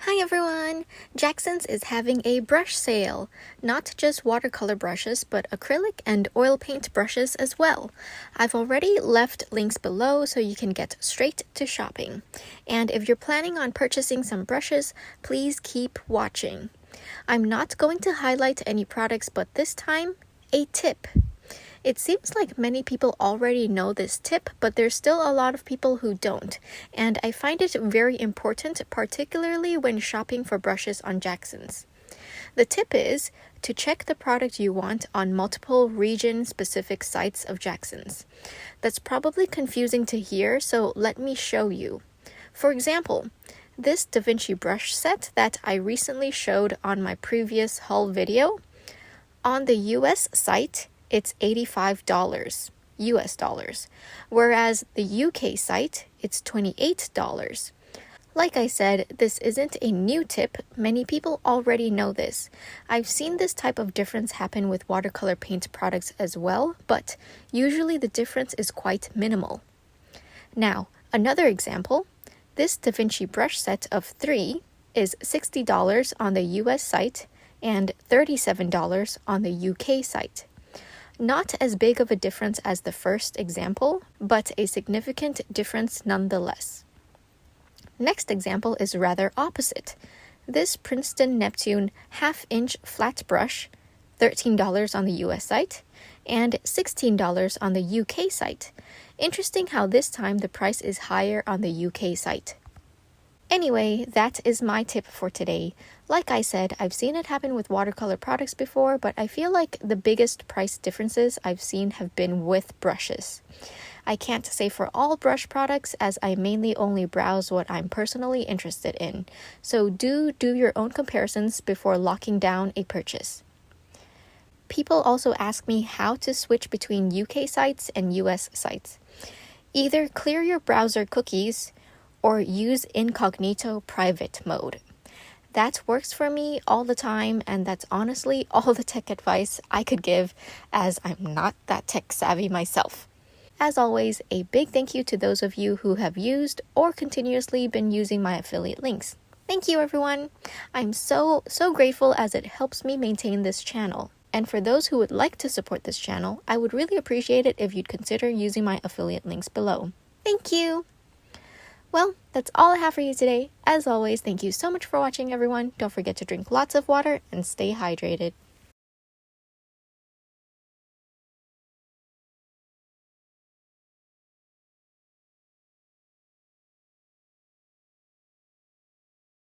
Hi everyone! Jackson's is having a brush sale. Not just watercolor brushes, but acrylic and oil paint brushes as well. I've already left links below so you can get straight to shopping. And if you're planning on purchasing some brushes, please keep watching. I'm not going to highlight any products, but this time, a tip. It seems like many people already know this tip, but there's still a lot of people who don't, and I find it very important, particularly when shopping for brushes on Jackson's. The tip is to check the product you want on multiple region-specific sites of Jackson's. That's probably confusing to hear, so let me show you. For example, this Da Vinci brush set that I recently showed on my previous haul video, on the US site, it's $85 US dollars, whereas the UK site, it's $28. Like I said, this isn't a new tip. Many people already know this. I've seen this type of difference happen with watercolor paint products as well, but usually the difference is quite minimal. Now, another example, this Da Vinci brush set of 3 is $60 on the US site and $37 on the UK site. Not as big of a difference as the first example, but a significant difference nonetheless. Next example is rather opposite. This Princeton Neptune half-inch flat brush, $13 on the US site, and $16 on the UK site. Interesting how this time the price is higher on the UK site. Anyway, that is my tip for today. Like I said, I've seen it happen with watercolor products before, but I feel like the biggest price differences I've seen have been with brushes. I can't say for all brush products as I mainly only browse what I'm personally interested in, so do your own comparisons before locking down a purchase. People also ask me how to switch between UK sites and US sites. Either clear your browser cookies or use incognito private mode. That works for me all the time, and that's honestly all the tech advice I could give as I'm not that tech savvy myself. As always, a big thank you to those of you who have used or continuously been using my affiliate links. Thank you everyone! I'm so grateful as it helps me maintain this channel. And for those who would like to support this channel, I would really appreciate it if you'd consider using my affiliate links below. Thank you! Well, that's all I have for you today. As always, thank you so much for watching, everyone. Don't forget to drink lots of water and stay hydrated.